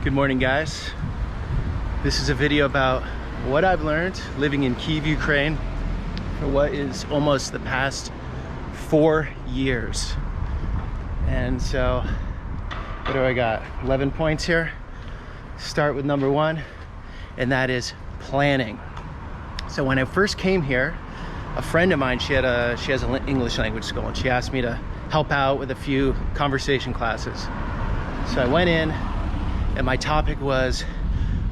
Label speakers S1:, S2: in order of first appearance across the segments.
S1: Good morning, guys. This is a video about what I've learned living in Kyiv, Ukraine for what is almost the past 4 years. And so, what do I got? 11 points here. Start with number 1, and that is planning. So when I first came here, a friend of mine, she has an English language school, and she asked me to help out with a few conversation classes. So I went in, and my topic was,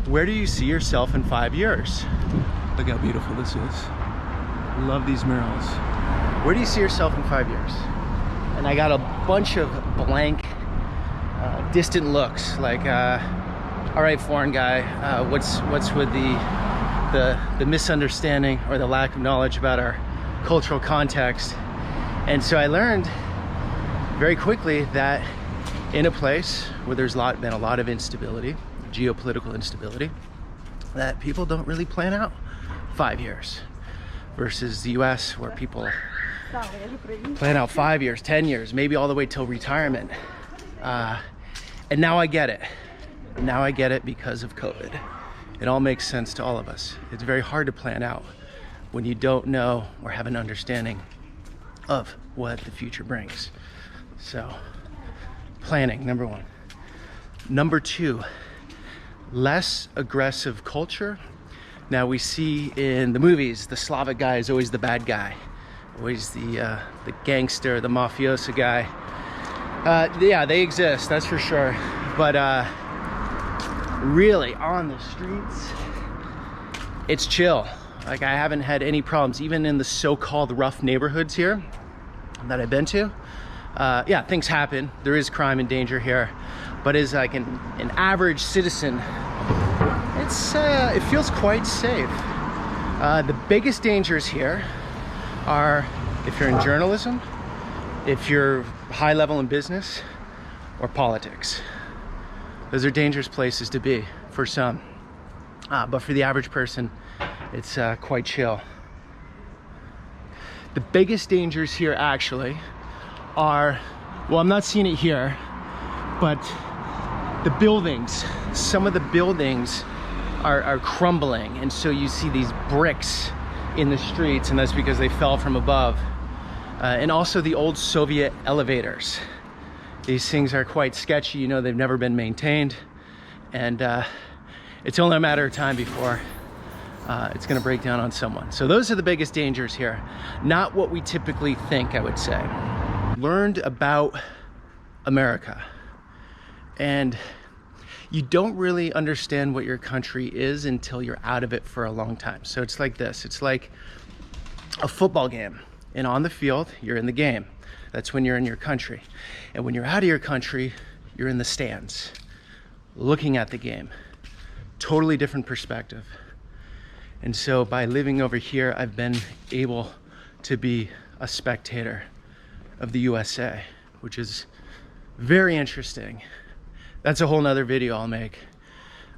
S1: where do you see yourself in 5 years? Look how beautiful this is. Love these murals. Where do you see yourself in 5 years? And I got a bunch of blank, distant looks, like, all right, foreign guy, what's with the misunderstanding or the lack of knowledge about our cultural context? And so I learned very quickly that in a place where there's been a lot of instability, geopolitical instability, that people don't really plan out 5 years versus the US, where people plan out 5 years, 10 years, maybe all the way till retirement. And now I get it. Now I get it because of COVID. It all makes sense to all of us. It's very hard to plan out when you don't know or have an understanding of what the future brings. So, planning, number 1. Number 2, less aggressive culture. Now we see in the movies, the Slavic guy is always the bad guy, always the gangster, the mafioso guy. Yeah, they exist, that's for sure. But really, on the streets, it's chill. Like, I haven't had any problems, even in the so-called rough neighborhoods here that I've been to. Yeah, things happen. There is crime and danger here, but as like an average citizen, it feels quite safe. The biggest dangers here are if you're in journalism, if you're high level in business, or politics. Those are dangerous places to be for some, but for the average person, it's quite chill. The biggest dangers here actually are, well, I'm not seeing it here, but the buildings, some of the buildings are crumbling, and so you see these bricks in the streets, and that's because they fell from above. And also the old Soviet elevators. These things are quite sketchy. You know, they've never been maintained, and it's only a matter of time before it's gonna break down on someone. So those are the biggest dangers here. Not what we typically think, I would say. Learned about America, and you don't really understand what your country is until you're out of it for a long time. So it's like this, it's like a football game, and on the field, you're in the game. That's when you're in your country. And when you're out of your country, you're in the stands, looking at the game. Totally different perspective. And so by living over here, I've been able to be a spectator of the USA, which is very interesting. That's a whole nother video I'll make.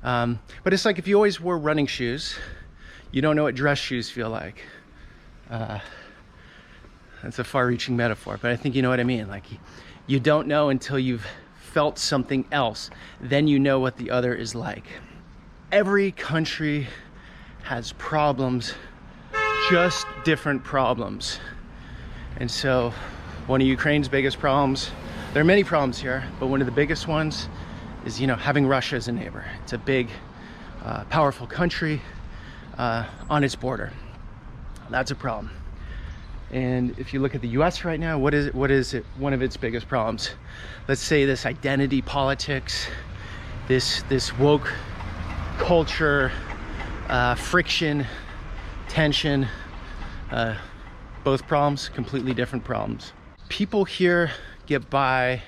S1: But it's like if you always wore running shoes, you don't know what dress shoes feel like. That's a far-reaching metaphor, but I think you know what I mean. Like, you don't know until you've felt something else, then you know what the other is like. Every country has problems, just different problems. And so one of Ukraine's biggest problems, there are many problems here, but one of the biggest ones is, you know, having Russia as a neighbor. It's a big, powerful country on its border. That's a problem. And if you look at the US right now, what is it? One of its biggest problems? Let's say this identity politics, this woke culture, friction, tension, both problems, completely different problems. People here get by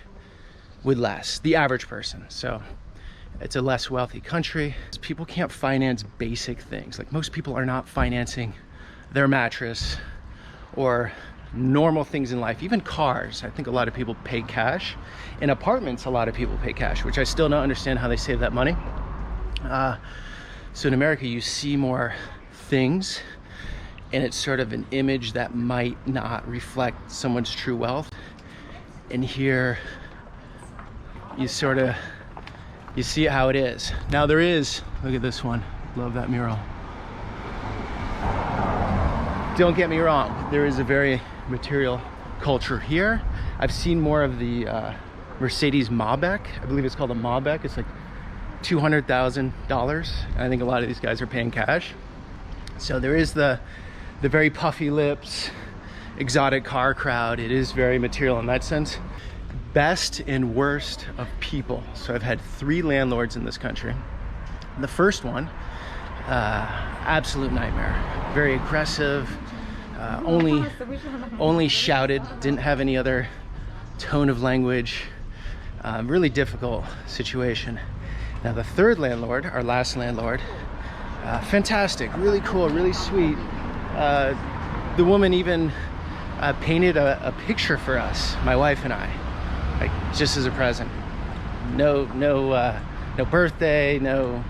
S1: with less, the average person. So it's a less wealthy country. People can't finance basic things. Like, most people are not financing their mattress or normal things in life, even cars. I think a lot of people pay cash. In apartments, a lot of people pay cash, which I still don't understand how they save that money. So in America, you see more things, and it's sort of an image that might not reflect someone's true wealth. And here, you sort of you see how it is. Now there is, look at this one, love that mural. Don't get me wrong, there is a very material culture here. I've seen more of the Mercedes Maybach. I believe it's called a Maybach. It's like $200,000. I think a lot of these guys are paying cash. So there is the very puffy lips, exotic car crowd. It is very material in that sense. Best and worst of people. So I've had 3 landlords in this country. The first one, absolute nightmare. Very aggressive, only shouted, didn't have any other tone of language. Really difficult situation. Now the third landlord, our last landlord, fantastic, really cool, really sweet. The woman even painted a picture for us, my wife and I, like just as a present. No birthday, no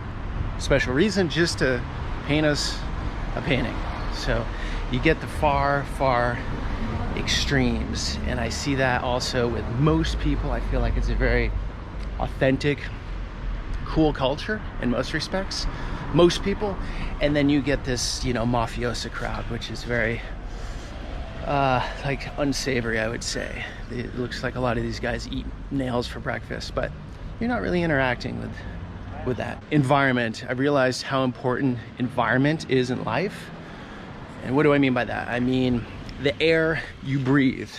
S1: special reason, just to paint us a painting. So you get the far extremes, and I see that also with most people. I feel like it's a very authentic, cool culture in most respects, most people. And then you get this, you know, mafiosa crowd, which is very like unsavory, I would say. It looks like a lot of these guys eat nails for breakfast, but you're not really interacting with that environment. I realized how important environment is in life. And what do I mean by that? I mean the air you breathe.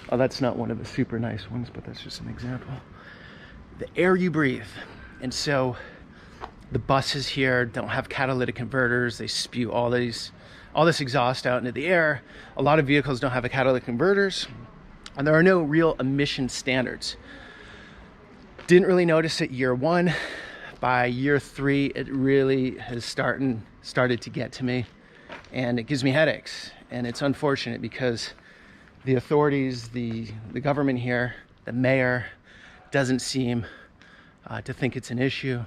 S1: Oh, that's not one of the super nice ones, but that's just an example. The air you breathe. And so the buses here don't have catalytic converters. They spew all this exhaust out into the air. A lot of vehicles don't have a catalytic converters, and there are no real emission standards. Didn't really notice it year 1. By year 3, it really has started to get to me, and it gives me headaches. And it's unfortunate because the authorities, the government here, the mayor, doesn't seem to think it's an issue.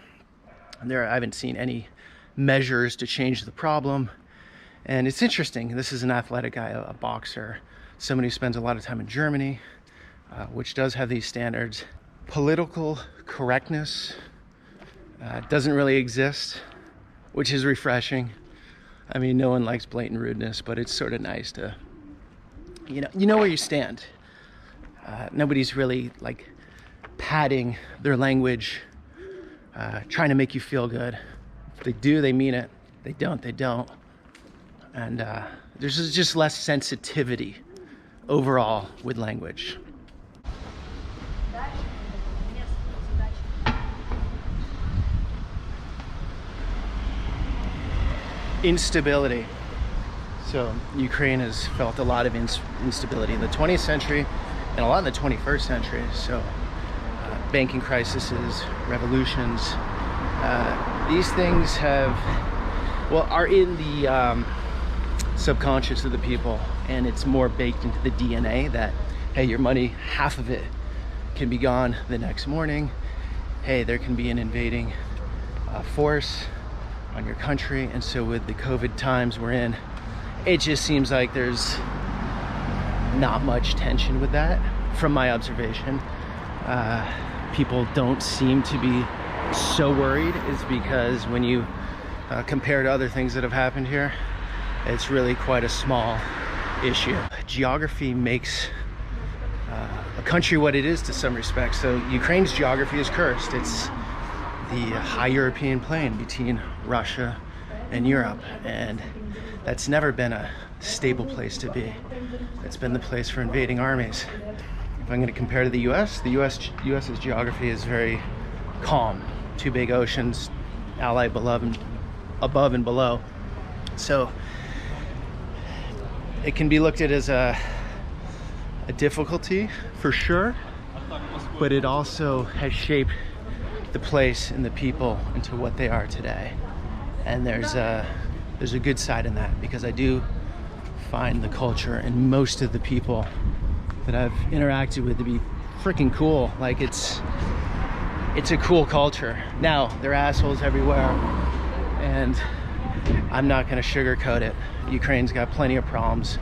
S1: And I haven't seen any measures to change the problem. And it's interesting. This is an athletic guy, a boxer, somebody who spends a lot of time in Germany, which does have these standards. Political correctness doesn't really exist, which is refreshing. I mean, no one likes blatant rudeness, but it's sort of nice to, you know where you stand. Nobody's really like padding their language, trying to make you feel good. If they do, they mean it. They don't, they don't. And there's just less sensitivity overall with language. Instability. So Ukraine has felt a lot of instability in the 20th century and a lot in the 21st century. So banking crises, revolutions, these things are in the subconscious of the people, and it's more baked into the DNA that, hey, your money, half of it can be gone the next morning. Hey, there can be an invading force on your country. And so with the COVID times we're in, it just seems like there's not much tension with that from my observation. People don't seem to be so worried. Is because when you compare to other things that have happened here, it's really quite a small issue. Geography makes a country what it is to some respects. So Ukraine's geography is cursed. It's the high European plain between Russia and Europe, and that's never been a stable place to be. It's been the place for invading armies. If I'm going to compare to the US, the US's geography is very calm. 2 big oceans, allied above and below. So it can be looked at as a difficulty for sure, but it also has shaped the place and the people into what they are today. And there's a good side in that, because I do find the culture and most of the people that I've interacted with to be freaking cool. Like it's a cool culture. Now, there are assholes everywhere, and I'm not gonna sugarcoat it. Ukraine's got plenty of problems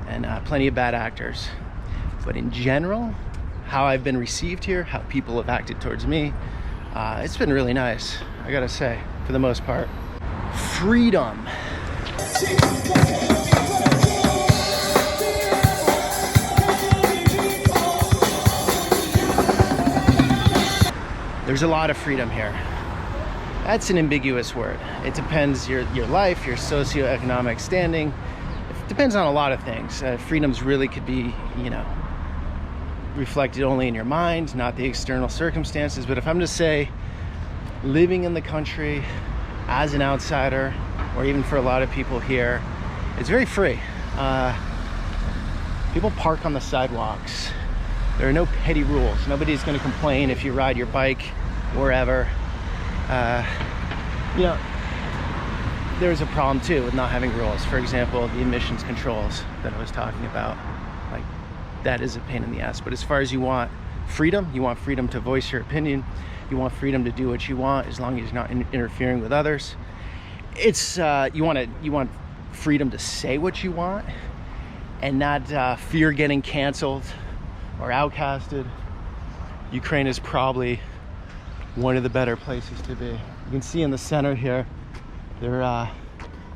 S1: and plenty of bad actors. But in general, how I've been received here, how people have acted towards me, It's been really nice, I gotta say, for the most part. Freedom. There's a lot of freedom here. That's an ambiguous word. It depends your life, your socioeconomic standing. It depends on a lot of things. Freedoms really could be, you know, reflected only in your mind, not the external circumstances. But if I'm to say, living in the country as an outsider, or even for a lot of people here, it's very free. People park on the sidewalks. There are no petty rules. Nobody's going to complain if you ride your bike wherever. You know, there's a problem too with not having rules. For example, the emissions controls that I was talking about, like, that is a pain in the ass. But as far as you want freedom to voice your opinion, you want freedom to do what you want as long as you're not interfering with others. It's you want freedom to say what you want and not fear getting canceled or outcasted. Ukraine is probably one of the better places to be. You can see in the center here, they're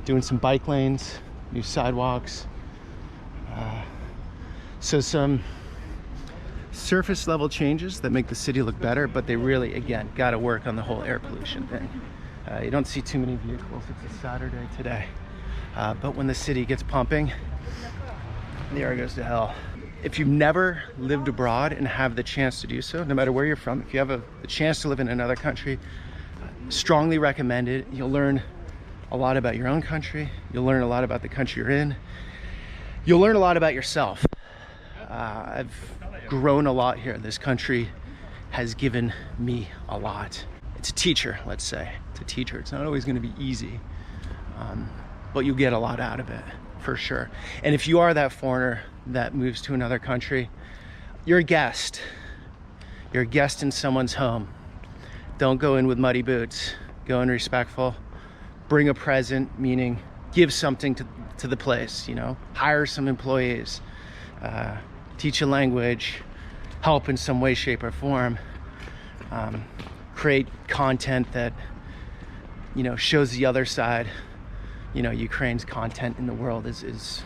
S1: doing some bike lanes, new sidewalks. So some surface level changes that make the city look better, but they really, again, got to work on the whole air pollution thing. You don't see too many vehicles. It's a Saturday today. But when the city gets pumping, the air goes to hell. If you've never lived abroad and have the chance to do so, no matter where you're from, if you have the chance to live in another country, strongly recommend it. You'll learn a lot about your own country. You'll learn a lot about the country you're in. You'll learn a lot about yourself. I've grown a lot here. This country has given me a lot. It's a teacher, let's say. It's a teacher. It's not always going to be easy, but you get a lot out of it, for sure. And if you are that foreigner that moves to another country, you're a guest. You're a guest in someone's home. Don't go in with muddy boots. Go in respectful. Bring a present, meaning give something to the place, you know. Hire some employees. Teach a language. Help in some way, shape, or form. Create content that, you know, shows the other side. You know, Ukraine's content in the world is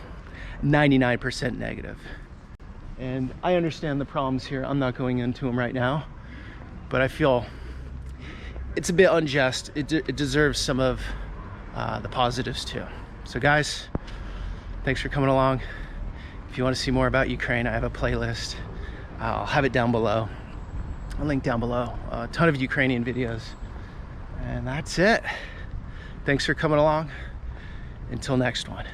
S1: 99% negative. And I understand the problems here. I'm not going into them right now, but I feel it's a bit unjust. It deserves some of the positives too. So guys, thanks for coming along. If you want to see more about Ukraine, I have a playlist. I'll have it down below. I'll link down below. A ton of Ukrainian videos. And that's it. Thanks for coming along. Until next one.